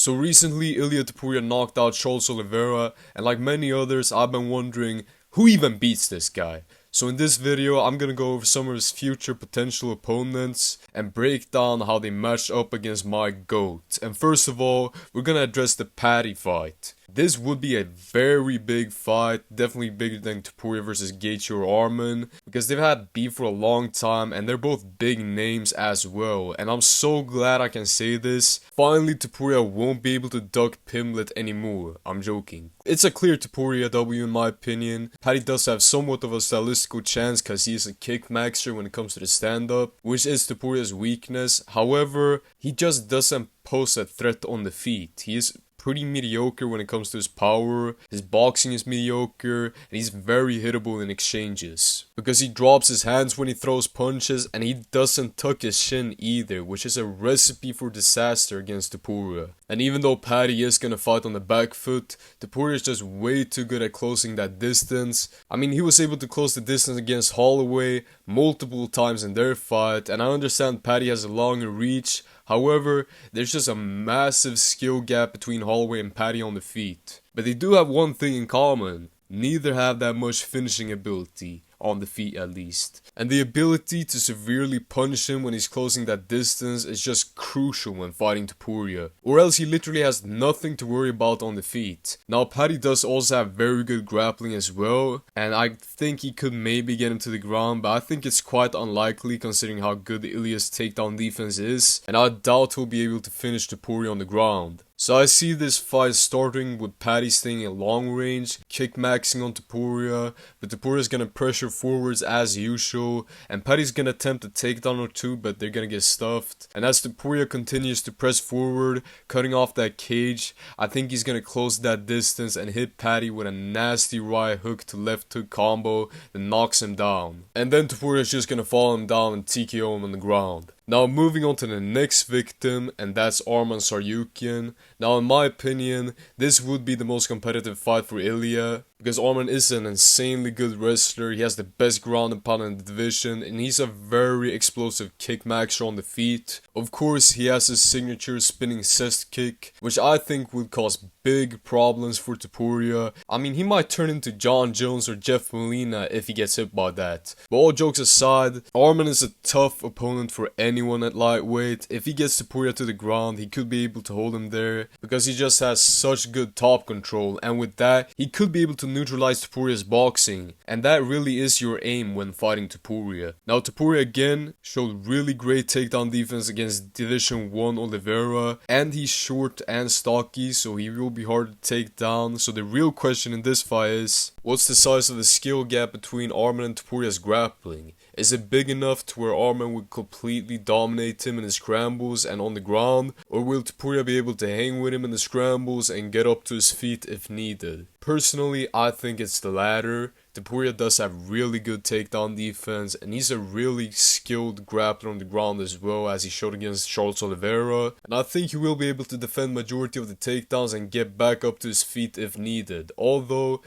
So recently, Ilia Topuria knocked out Charles Oliveira, and like many others, I've been wondering who even beats this guy. So in this video, I'm gonna go over some of his future potential opponents and break down how they match up against my GOAT. And first of all, we're gonna address the Paddy fight. This would be a very big fight, definitely bigger than Topuria versus Gaethje or Arman, because they've had beef for a long time and they're both big names as well. And I'm so glad I can say this. Finally, Topuria won't be able to duck Pimlet anymore. I'm joking. It's a clear Topuria W in my opinion. Paddy does have somewhat of a stylistical chance because he is a kickmaxer when it comes to the stand-up, which is Topuria's weakness. However, he just doesn't pose a threat on the feet. He is pretty mediocre when it comes to his power, his boxing is mediocre, and he's very hittable in exchanges. Because he drops his hands when he throws punches, and he doesn't tuck his shin either, which is a recipe for disaster against Topuria. And even though Paddy is gonna fight on the back foot, Topuria is just way too good at closing that distance. I mean, he was able to close the distance against Holloway multiple times in their fight, and I understand Paddy has a longer reach. However, there's just a massive skill gap between Holloway and Paddy on the feet. But they do have one thing in common. Neither have that much finishing ability, on the feet at least. And the ability to severely punish him when he's closing that distance is just crucial when fighting Topuria. Or else he literally has nothing to worry about on the feet. Now Paddy does also have very good grappling as well, and I think he could maybe get him to the ground, but I think it's quite unlikely considering how good Ilia's takedown defense is, and I doubt he'll be able to finish Topuria on the ground. So I see this fight starting with Paddy staying at long range, kickmaxing on Topuria, but Topuria's gonna pressure forwards as usual, and Paddy's gonna attempt a takedown or two, but they're gonna get stuffed. And as Topuria continues to press forward, cutting off that cage, I think he's gonna close that distance and hit Paddy with a nasty right hook to left hook combo that knocks him down. And then Topuria's just gonna fall him down and TKO him on the ground. Now moving on to the next victim, and that's Arman Tsarukyan. Now in my opinion, this would be the most competitive fight for Ilia, because Arman is an insanely good wrestler, he has the best ground and pound in the division, and he's a very explosive kickmaxer on the feet. Of course, he has his signature spinning cest kick, which I think would cause big problems for Topuria. I mean, he might turn into John Jones or Jeff Molina if he gets hit by that. But all jokes aside, Arman is a tough opponent for anyone at lightweight. If he gets Topuria to the ground, he could be able to hold him there, because he just has such good top control, and with that, he could be able to neutralize Topuria's boxing, and that really is your aim when fighting Topuria. Now Topuria again showed really great takedown defense against Division 1 Oliveira, and he's short and stocky, so he will be hard to take down. So the real question in this fight is, what's the size of the skill gap between Arman and Topuria's grappling? Is it big enough to where Arman would completely dominate him in his scrambles and on the ground, or will Topuria be able to hang with him in the scrambles and get up to his feet if needed? Personally, I think it's the latter. Topuria does have really good takedown defense, and he's a really skilled grappler on the ground as well, as he showed against Charles Oliveira, and I think he will be able to defend majority of the takedowns and get back up to his feet if needed. Although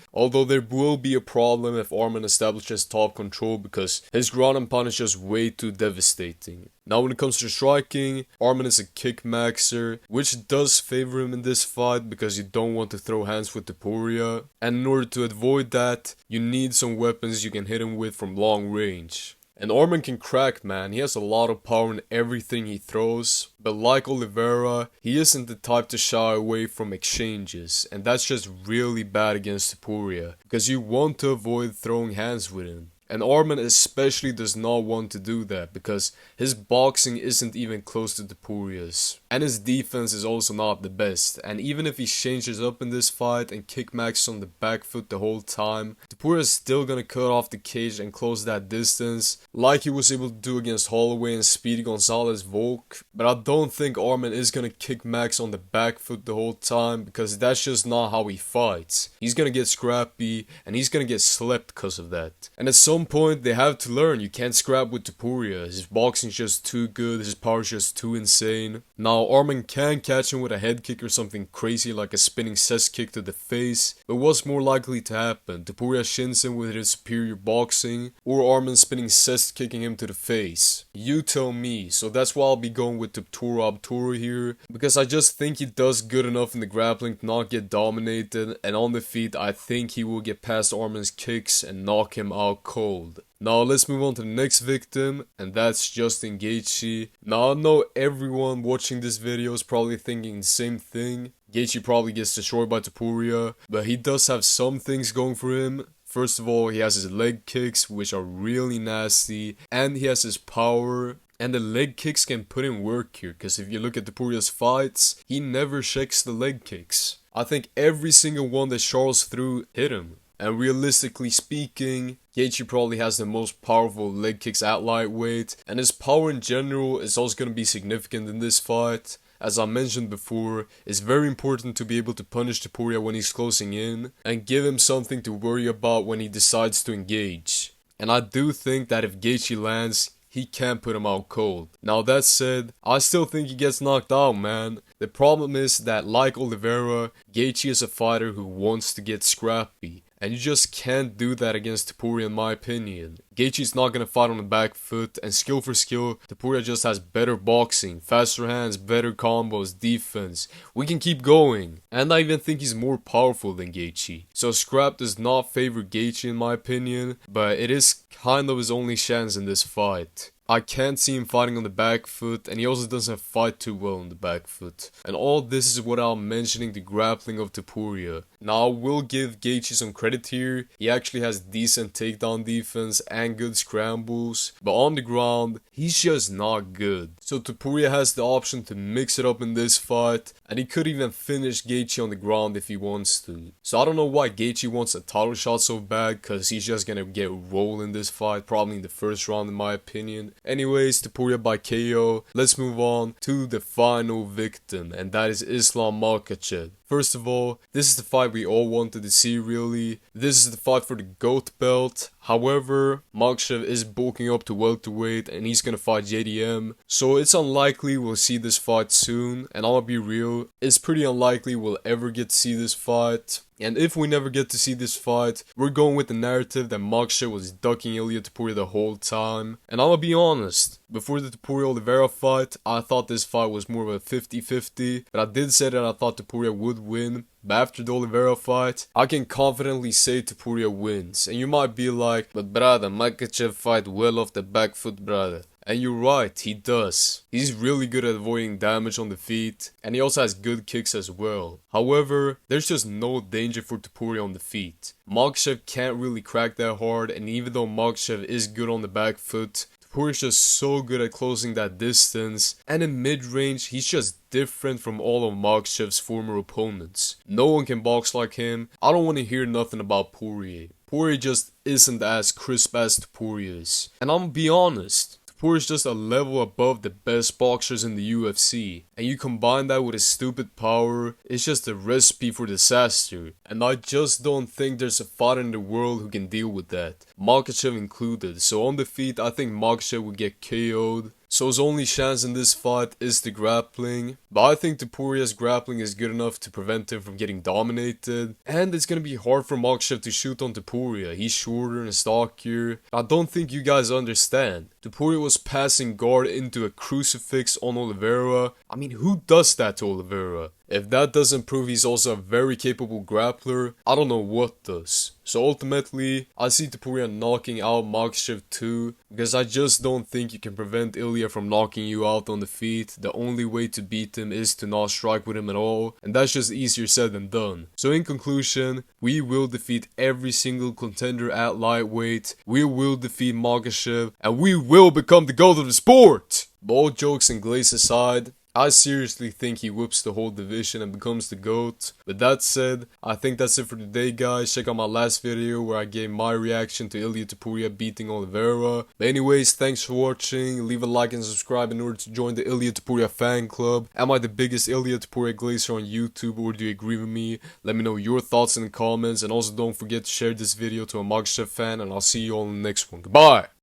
there will be a problem if Arman establishes top control, because his ground and pound is just way too devastating. Now when it comes to striking, Arman is a kickmaxer, which does favor him in this fight because you don't want to throw hands with Topuria, and in order to avoid that, you need some weapons you can hit him with from long range. And Arman can crack, man. He has a lot of power in everything he throws, but like Oliveira, he isn't the type to shy away from exchanges, and that's just really bad against Topuria, because you want to avoid throwing hands with him. And Arman especially does not want to do that, because his boxing isn't even close to Topuria's. And his defense is also not the best, and even if he changes up in this fight and kickmaxes on the back foot the whole time, Topuria is still gonna cut off the cage and close that distance, like he was able to do against Holloway and Speedy Gonzalez Volk. But I don't think Arman is gonna kickmax on the back foot the whole time, because that's just not how he fights. He's gonna get scrappy, and he's gonna get slept because of that. And as so some point they have to learn you can't scrap with Topuria. His boxing's just too good, his power's just too insane. Now Arman can catch him with a head kick or something crazy like a spinning cess kick to the face, but what's more likely to happen? Topuria shins him with his superior boxing, or Arman spinning cess kicking him to the face? You tell me. So that's why I'll be going with Topuria here, because I just think he does good enough in the grappling to not get dominated, and on the feet I think he will get past Arman's kicks and knock him out cold. Now let's move on to the next victim, and that's Justin Gaethje. Now I know everyone watching this video is probably thinking the same thing. Gaethje probably gets destroyed by Topuria, but he does have some things going for him. First of all, he has his leg kicks, which are really nasty, and he has his power. And the leg kicks can put in work here, because if you look at Topuria's fights, he never checks the leg kicks. I think every single one that Charles threw hit him. And realistically speaking, Gaethje probably has the most powerful leg kicks at lightweight, and his power in general is also going to be significant in this fight. As I mentioned before, it's very important to be able to punish Topuria when he's closing in, and give him something to worry about when he decides to engage. And I do think that if Gaethje lands, he can put him out cold. Now that said, I still think he gets knocked out, man. The problem is that, like Oliveira, Gaethje is a fighter who wants to get scrappy. And you just can't do that against Topuria in my opinion. Gaethje's not gonna fight on the back foot, and skill for skill, Topuria just has better boxing, faster hands, better combos, defense. We can keep going. And I even think he's more powerful than Gaethje. So scrap does not favor Gaethje in my opinion, but it is kind of his only chance in this fight. I can't see him fighting on the back foot, and he also doesn't fight too well on the back foot. And all this is without mentioning the grappling of Topuria. Now I will give Gaethje some credit here. He actually has decent takedown defense and good scrambles, but on the ground, he's just not good. So Topuria has the option to mix it up in this fight, and he could even finish Gaethje on the ground if he wants to. So I don't know why Gaethje wants a title shot so bad, cause he's just gonna get rolled in this fight, probably in the first round in my opinion. Anyways, Topuria by KO. Let's move on to the final victim, and that is Islam Makhachev. First of all, this is the fight we all wanted to see really. This is the fight for the GOAT belt. However, Makhachev is bulking up to welterweight and he's gonna fight JDM. So it's unlikely we'll see this fight soon. And I'ma be real, it's pretty unlikely we'll ever get to see this fight. And if we never get to see this fight, we're going with the narrative that Makhachev was ducking Ilia Topuria the whole time. And I'ma be honest, before the Topuria Oliveira fight, I thought this fight was more of a 50-50. But I did say that I thought Topuria would win. But after the Oliveira fight, I can confidently say Topuria wins. And you might be like, but brother, Makhachev fight well off the back foot, brother. And you're right, he does. He's really good at avoiding damage on the feet, and he also has good kicks as well. However, there's just no danger for Topuria on the feet. Makhachev can't really crack that hard, and even though Makhachev is good on the back foot, Topuria's just so good at closing that distance, and in mid-range, he's just different from all of Makhachev's former opponents. No one can box like him. I don't want to hear nothing about Poirier. Poirier just isn't as crisp as Topuria is. And I'm gonna be honest, Topuria is just a level above the best boxers in the UFC. And you combine that with his stupid power, it's just a recipe for disaster. And I just don't think there's a fighter in the world who can deal with that, Makhachev included. So on the feet, I think Makhachev would get KO'd. So his only chance in this fight is the grappling. But I think Topuria's grappling is good enough to prevent him from getting dominated. And it's gonna be hard for Makhachev to shoot on Topuria. He's shorter and stockier. I don't think you guys understand. Topuria was passing guard into a crucifix on Oliveira. I mean, who does that to Oliveira? If that doesn't prove he's also a very capable grappler, I don't know what does. So ultimately, I see Topuria knocking out Makhachev too, because I just don't think you can prevent Ilia from knocking you out on the feet. The only way to beat him is to not strike with him at all, and that's just easier said than done. So in conclusion, we will defeat every single contender at lightweight, we will defeat Makhachev, and we will become the GOAT of the sport! But all jokes and glaze aside, I seriously think he whoops the whole division and becomes the GOAT. With that said, I think that's it for today, guys. Check out my last video where I gave my reaction to Ilia Topuria beating Oliveira. But anyways, thanks for watching. Leave a like and subscribe in order to join the Ilia Topuria fan club. Am I the biggest Ilia Topuria glacier on YouTube, or do you agree with me? Let me know your thoughts in the comments, and also don't forget to share this video to a Makhachev fan, and I'll see you all in the next one. Goodbye!